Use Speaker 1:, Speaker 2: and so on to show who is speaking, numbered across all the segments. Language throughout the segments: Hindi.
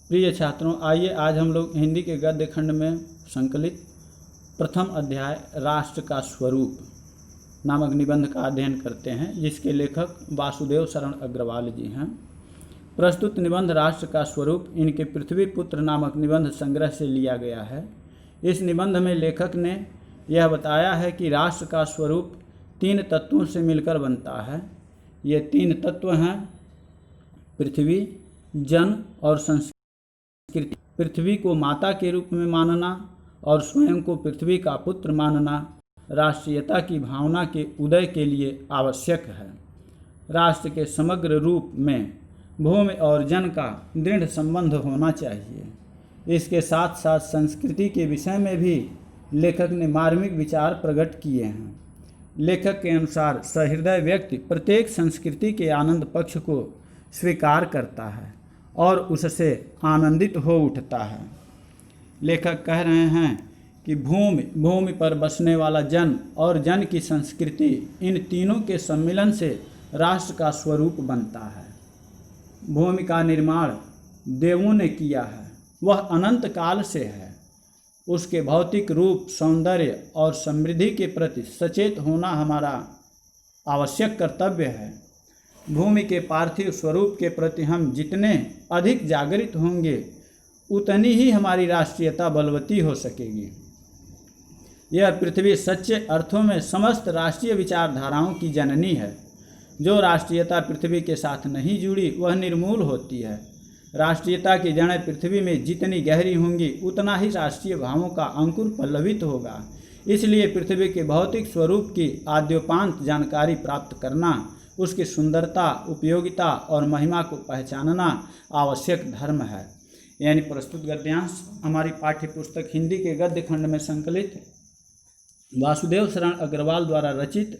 Speaker 1: प्रिय छात्रों, आइए आज हम लोग हिंदी के गद्य खंड में संकलित प्रथम अध्याय राष्ट्र का स्वरूप नामक निबंध का अध्ययन करते हैं, जिसके लेखक वासुदेव शरण अग्रवाल जी हैं। प्रस्तुत निबंध राष्ट्र का स्वरूप इनके पृथ्वी पुत्र नामक निबंध संग्रह से लिया गया है। इस निबंध में लेखक ने यह बताया है कि राष्ट्र का स्वरूप 3 तत्वों से मिलकर बनता है। ये 3 तत्व हैं पृथ्वी, जन और संस्कृति। पृथ्वी को माता के रूप में मानना और स्वयं को पृथ्वी का पुत्र मानना राष्ट्रीयता की भावना के उदय के लिए आवश्यक है। राष्ट्र के समग्र रूप में भूमि और जन का दृढ़ संबंध होना चाहिए। इसके साथ साथ संस्कृति के विषय में भी लेखक ने मार्मिक विचार प्रकट किए हैं। लेखक के अनुसार सहृदय व्यक्ति प्रत्येक संस्कृति के आनंद पक्ष को स्वीकार करता है और उससे आनंदित हो उठता है। लेखक कह रहे हैं कि भूमि पर बसने वाला जन और जन की संस्कृति, इन तीनों के सम्मिलन से राष्ट्र का स्वरूप बनता है। भूमि का निर्माण देवों ने किया है, वह अनंत काल से है। उसके भौतिक रूप, सौंदर्य और समृद्धि के प्रति सचेत होना हमारा आवश्यक कर्तव्य है। भूमि के पार्थिव स्वरूप के प्रति हम जितने अधिक जागृत होंगे, उतनी ही हमारी राष्ट्रीयता बलवती हो सकेगी। यह पृथ्वी सच्चे अर्थों में समस्त राष्ट्रीय विचारधाराओं की जननी है। जो राष्ट्रीयता पृथ्वी के साथ नहीं जुड़ी, वह निर्मूल होती है। राष्ट्रीयता की जड़ें पृथ्वी में जितनी गहरी होंगी, उतना ही राष्ट्रीय भावों का अंकुर पल्लवित होगा। इसलिए पृथ्वी के भौतिक स्वरूप की आद्योपांत जानकारी प्राप्त करना, उसकी सुंदरता, उपयोगिता और महिमा को पहचानना आवश्यक धर्म है। यानी प्रस्तुत गद्यांश हमारी पाठ्य पुस्तक हिंदी के गद्य खंड में संकलित वासुदेव शरण अग्रवाल द्वारा रचित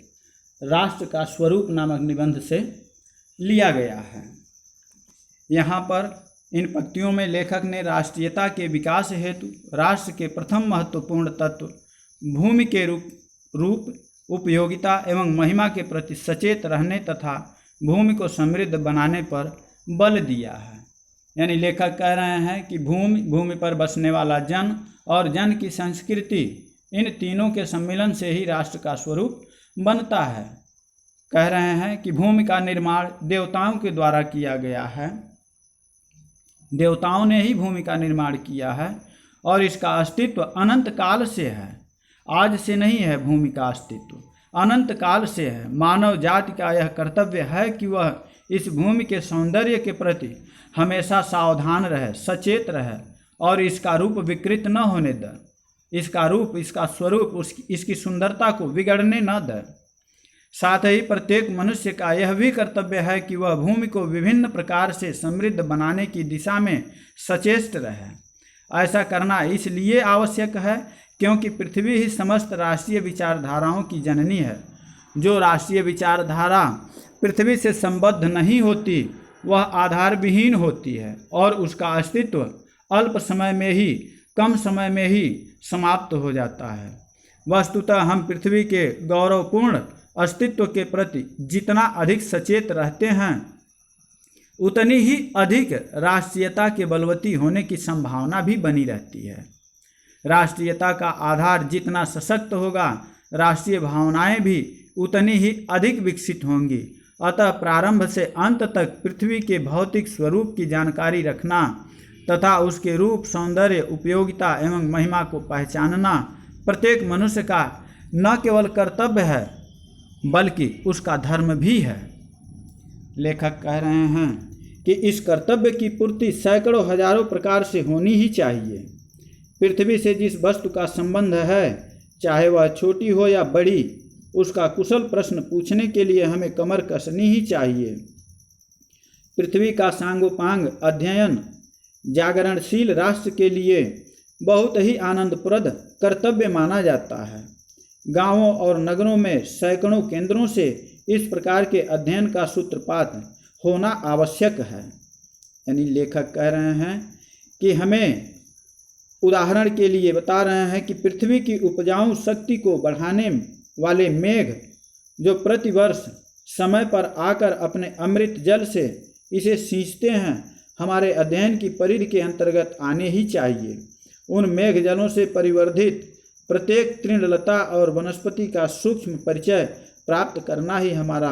Speaker 1: राष्ट्र का स्वरूप नामक निबंध से लिया गया है। यहाँ पर इन पंक्तियों में लेखक ने राष्ट्रीयता के विकास हेतु राष्ट्र के प्रथम महत्वपूर्ण तत्व भूमि के रूप उपयोगिता एवं महिमा के प्रति सचेत रहने तथा भूमि को समृद्ध बनाने पर बल दिया है। यानी लेखक कह रहे हैं कि भूमि पर बसने वाला जन और जन की संस्कृति, इन तीनों के सम्मिलन से ही राष्ट्र का स्वरूप बनता है। कह रहे हैं कि भूमि का निर्माण देवताओं के द्वारा किया गया है। देवताओं ने ही भूमि का निर्माण किया है और इसका अस्तित्व अनंत काल से है। आज से नहीं है भूमि का अस्तित्व, अनंत काल से है। मानव जाति का यह कर्तव्य है कि वह इस भूमि के सौंदर्य के प्रति हमेशा सावधान रहे, सचेत रहे और इसका रूप विकृत न होने दे। इसका रूप, इसका स्वरूप, इसकी सुंदरता को बिगड़ने न दे। साथ ही प्रत्येक मनुष्य का यह भी कर्तव्य है कि वह भूमि को विभिन्न प्रकार से समृद्ध बनाने की दिशा में सचेत रहे। ऐसा करना इसलिए आवश्यक है क्योंकि पृथ्वी ही समस्त राष्ट्रीय विचारधाराओं की जननी है। जो राष्ट्रीय विचारधारा पृथ्वी से संबद्ध नहीं होती, वह आधारविहीन होती है और उसका अस्तित्व अल्प समय में ही, कम समय में ही समाप्त हो जाता है। वस्तुतः हम पृथ्वी के गौरवपूर्ण अस्तित्व के प्रति जितना अधिक सचेत रहते हैं, उतनी ही अधिक राष्ट्रीयता के बलवती होने की संभावना भी बनी रहती है। राष्ट्रीयता का आधार जितना सशक्त होगा, राष्ट्रीय भावनाएं भी उतनी ही अधिक विकसित होंगी। अतः प्रारंभ से अंत तक पृथ्वी के भौतिक स्वरूप की जानकारी रखना तथा उसके रूप, सौंदर्य, उपयोगिता एवं महिमा को पहचानना प्रत्येक मनुष्य का न केवल कर्तव्य है, बल्कि उसका धर्म भी है। लेखक कह रहे हैं कि इस कर्तव्य की पूर्ति सैकड़ों हजारों प्रकार से होनी ही चाहिए। पृथ्वी से जिस वस्तु का संबंध है, चाहे वह छोटी हो या बड़ी, उसका कुशल प्रश्न पूछने के लिए हमें कमर कसनी ही चाहिए। पृथ्वी का सांगोपांग अध्ययन जागरणशील राष्ट्र के लिए बहुत ही आनंदप्रद कर्तव्य माना जाता है। गांवों और नगरों में सैकड़ों केंद्रों से इस प्रकार के अध्ययन का सूत्रपात होना आवश्यक है। यानी लेखक कह रहे हैं कि हमें उदाहरण के लिए बता रहे हैं कि पृथ्वी की उपजाऊ शक्ति को बढ़ाने वाले मेघ जो प्रतिवर्ष समय पर आकर अपने अमृत जल से इसे सींचते हैं, हमारे अध्ययन की परिधि के अंतर्गत आने ही चाहिए। उन मेघ जलों से परिवर्धित प्रत्येक तृणलता और वनस्पति का सूक्ष्म परिचय प्राप्त करना ही हमारा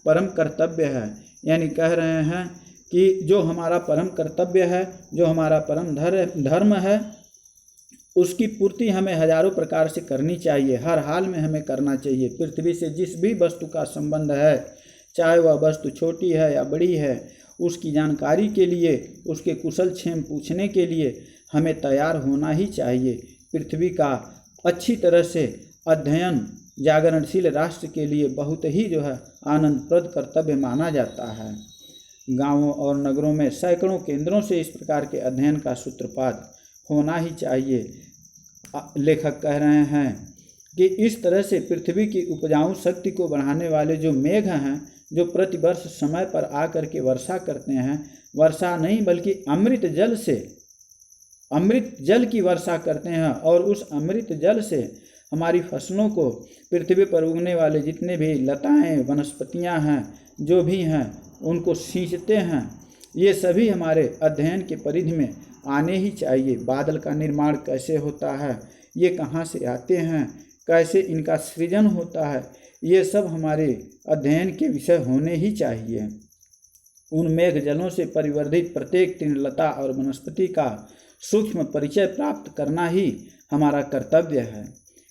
Speaker 1: परम कर्तव्य है। यानी कह रहे हैं कि जो हमारा परम कर्तव्य है, जो हमारा परम धर्म है, उसकी पूर्ति हमें हजारों प्रकार से करनी चाहिए, हर हाल में हमें करना चाहिए। पृथ्वी से जिस भी वस्तु का संबंध है, चाहे वह वस्तु छोटी है या बड़ी है, उसकी जानकारी के लिए, उसके कुशल क्षेम पूछने के लिए हमें तैयार होना ही चाहिए। पृथ्वी का अच्छी तरह से अध्ययन जागरणशील राष्ट्र के लिए बहुत ही आनंदप्रद कर्तव्य माना जाता है। गांवों और नगरों में सैकड़ों केंद्रों से इस प्रकार के अध्ययन का सूत्रपात होना ही चाहिए। लेखक कह रहे हैं कि इस तरह से पृथ्वी की उपजाऊ शक्ति को बढ़ाने वाले जो मेघ हैं, जो प्रतिवर्ष समय पर आकर के वर्षा करते हैं, वर्षा नहीं बल्कि अमृत जल की वर्षा करते हैं, और उस अमृत जल से हमारी फसलों को, पृथ्वी पर उगने वाले जितने भी लताएं, वनस्पतियां हैं, जो भी हैं, उनको सींचते हैं। ये सभी हमारे अध्ययन के परिधि में आने ही चाहिए। बादल का निर्माण कैसे होता है, ये कहाँ से आते हैं, कैसे इनका सृजन होता है, ये सब हमारे अध्ययन के विषय होने ही चाहिए। उन मेघ जलों से परिवर्धित प्रत्येक तृणलता और वनस्पति का सूक्ष्म परिचय प्राप्त करना ही हमारा कर्तव्य है।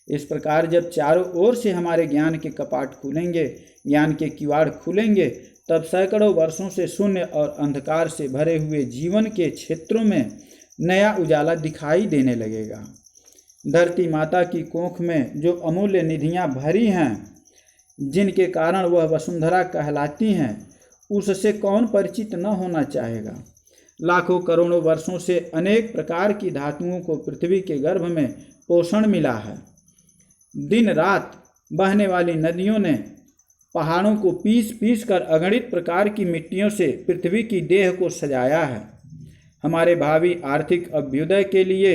Speaker 1: इस प्रकार जब चारों ओर से हमारे ज्ञान के कपाट खुलेंगे, ज्ञान के किवाड़ खुलेंगे, तब सैकड़ों वर्षों से शून्य और अंधकार से भरे हुए जीवन के क्षेत्रों में नया उजाला दिखाई देने लगेगा। धरती माता की कोख में जो अमूल्य निधियां भरी हैं, जिनके कारण वह वसुंधरा कहलाती हैं, उससे कौन परिचित न होना चाहेगा। लाखों करोड़ों वर्षों से अनेक प्रकार की धातुओं को पृथ्वी के गर्भ में पोषण मिला है। दिन रात बहने वाली नदियों ने पहाड़ों को पीस पीस कर अगणित प्रकार की मिट्टियों से पृथ्वी की देह को सजाया है। हमारे भावी आर्थिक अभ्युदय के लिए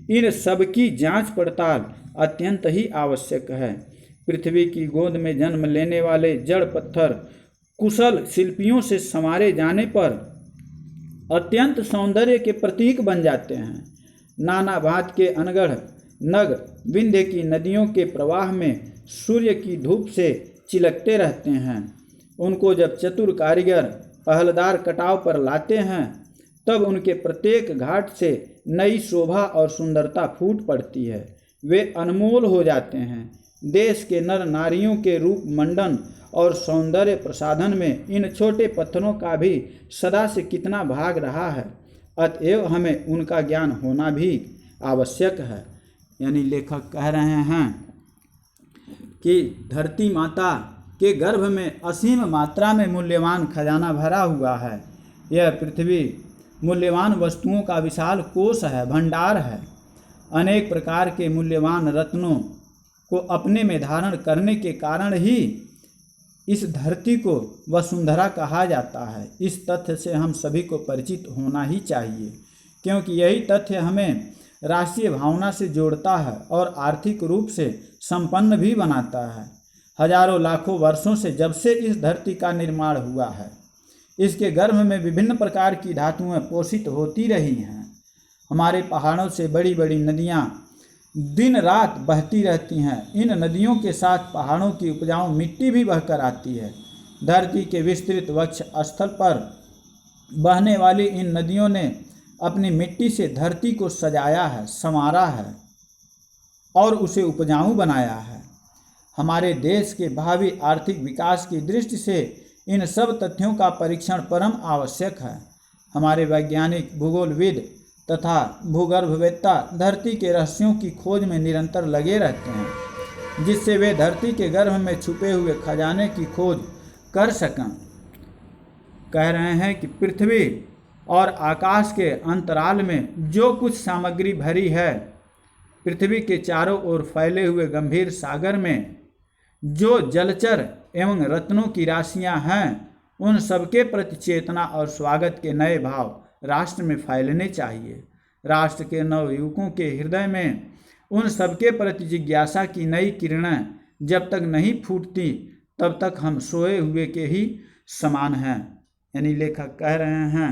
Speaker 1: इन सब की जांच पड़ताल अत्यंत ही आवश्यक है। पृथ्वी की गोद में जन्म लेने वाले जड़ पत्थर कुशल शिल्पियों से संवारे जाने पर अत्यंत सौंदर्य के प्रतीक बन जाते हैं। नाना भांत के अनगढ़ नग विंध्य की नदियों के प्रवाह में सूर्य की धूप से चिलकते रहते हैं। उनको जब चतुर कारीगर पहलदार कटाव पर लाते हैं, तब उनके प्रत्येक घाट से नई शोभा और सुंदरता फूट पड़ती है। वे अनमोल हो जाते हैं। देश के नर नारियों के रूप मंडन और सौंदर्य प्रसाधन में इन छोटे पत्थरों का भी सदा से कितना भाग रहा है। अतएव हमें उनका ज्ञान होना भी आवश्यक है। यानी लेखक कह रहे हैं कि धरती माता के गर्भ में असीम मात्रा में मूल्यवान खजाना भरा हुआ है। यह पृथ्वी मूल्यवान वस्तुओं का विशाल कोष है, भंडार है। अनेक प्रकार के मूल्यवान रत्नों को अपने में धारण करने के कारण ही इस धरती को वसुंधरा कहा जाता है। इस तथ्य से हम सभी को परिचित होना ही चाहिए, क्योंकि यही तथ्य हमें राष्ट्रीय भावना से जोड़ता है और आर्थिक रूप से संपन्न भी बनाता है। हजारों लाखों वर्षों से जब से इस धरती का निर्माण हुआ है, इसके गर्भ में विभिन्न प्रकार की धातुएं पोषित होती रही हैं। हमारे पहाड़ों से बड़ी बड़ी नदियां दिन रात बहती रहती हैं। इन नदियों के साथ पहाड़ों की उपजाऊ मिट्टी भी बहकर आती है। धरती के विस्तृत वक्ष स्थल पर बहने वाली इन नदियों ने अपनी मिट्टी से धरती को सजाया है, संवारा है और उसे उपजाऊ बनाया है। हमारे देश के भावी आर्थिक विकास की दृष्टि से इन सब तथ्यों का परीक्षण परम आवश्यक है। हमारे वैज्ञानिक, भूगोलविद तथा भूगर्भवेत्ता धरती के रहस्यों की खोज में निरंतर लगे रहते हैं, जिससे वे धरती के गर्भ में छुपे हुए खजाने की खोज कर सकें। कह रहे हैं कि पृथ्वी और आकाश के अंतराल में जो कुछ सामग्री भरी है, पृथ्वी के चारों ओर फैले हुए गंभीर सागर में जो जलचर एवं रत्नों की राशियां हैं, उन सबके प्रति चेतना और स्वागत के नए भाव राष्ट्र में फैलने चाहिए। राष्ट्र के नवयुवकों के हृदय में उन सबके प्रति जिज्ञासा की नई किरणें जब तक नहीं फूटती, तब तक हम सोए हुए के ही समान हैं। यानी लेखक कह रहे हैं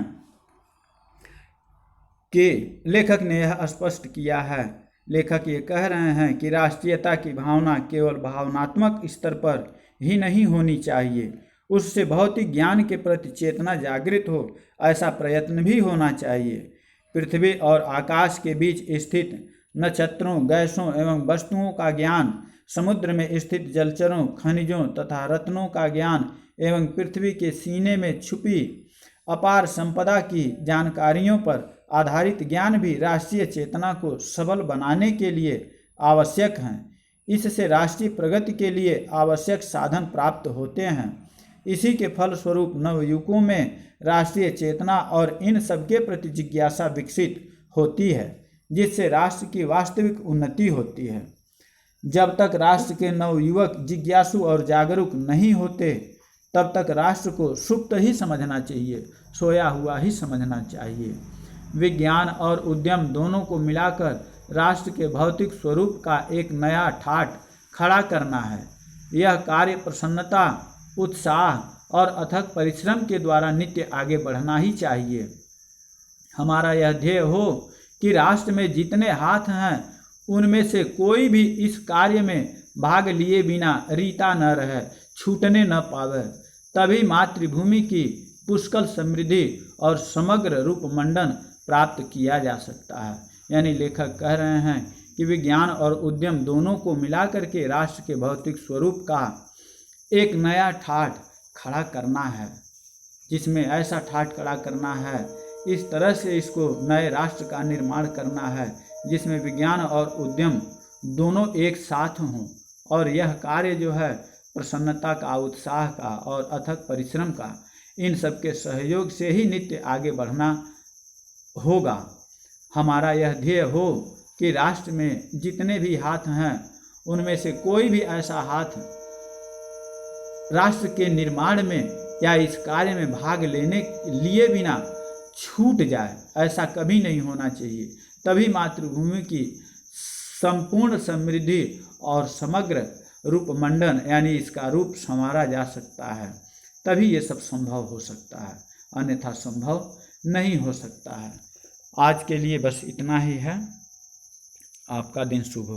Speaker 1: कि लेखक ने यह स्पष्ट किया है। लेखक ये कह रहे हैं कि राष्ट्रीयता की भावना केवल भावनात्मक स्तर पर ही नहीं होनी चाहिए, उससे भौतिक ज्ञान के प्रति चेतना जागृत हो, ऐसा प्रयत्न भी होना चाहिए। पृथ्वी और आकाश के बीच स्थित नक्षत्रों, गैसों एवं वस्तुओं का ज्ञान, समुद्र में स्थित जलचरों, खनिजों तथा रत्नों का ज्ञान एवं पृथ्वी के सीने में छुपी अपार संपदा की जानकारियों पर आधारित ज्ञान भी राष्ट्रीय चेतना को सबल बनाने के लिए आवश्यक हैं। इससे राष्ट्रीय प्रगति के लिए आवश्यक साधन प्राप्त होते हैं। इसी के फलस्वरूप नवयुगों में राष्ट्रीय चेतना और इन सबके प्रति जिज्ञासा विकसित होती है, जिससे राष्ट्र की वास्तविक उन्नति होती है। जब तक राष्ट्र के नवयुवक जिज्ञासु और जागरूक नहीं होते, तब तक राष्ट्र को सुप्त ही समझना चाहिए, सोया हुआ ही समझना चाहिए। विज्ञान और उद्यम दोनों को मिलाकर राष्ट्र के भौतिक स्वरूप का एक नया ठाट खड़ा करना है। यह कार्य प्रसन्नता, उत्साह और अथक परिश्रम के द्वारा नित्य आगे बढ़ना ही चाहिए। हमारा यह ध्येय हो कि राष्ट्र में जितने हाथ हैं, उनमें से कोई भी इस कार्य में भाग लिए बिना रीता न रहे, छूटने न पावे। तभी मातृभूमि की पुष्कल समृद्धि और समग्र रूपमंडन प्राप्त किया जा सकता है। यानी लेखक कह रहे हैं कि विज्ञान और उद्यम दोनों को मिलाकर के राष्ट्र के भौतिक स्वरूप का एक नया ठाट खड़ा करना है, जिसमें ऐसा ठाट खड़ा करना है, इस तरह से इसको नए राष्ट्र का निर्माण करना है, जिसमें विज्ञान और उद्यम दोनों एक साथ हों और यह कार्य जो है प्रसन्नता का, उत्साह का और अथक परिश्रम का, इन सब के सहयोग से ही नित्य आगे बढ़ना होगा। हमारा यह ध्येय हो कि राष्ट्र में जितने भी हाथ हैं, उनमें से कोई भी ऐसा हाथ राष्ट्र के निर्माण में या इस कार्य में भाग लेने लिए बिना छूट जाए, ऐसा कभी नहीं होना चाहिए। तभी मातृभूमि की संपूर्ण समृद्धि और समग्र रूपमंडन यानी इसका रूप संवारा जा सकता है। तभी ये सब संभव हो सकता है, अन्यथा संभव नहीं हो सकता है। आज के लिए बस इतना ही है। आपका दिन शुभ हो।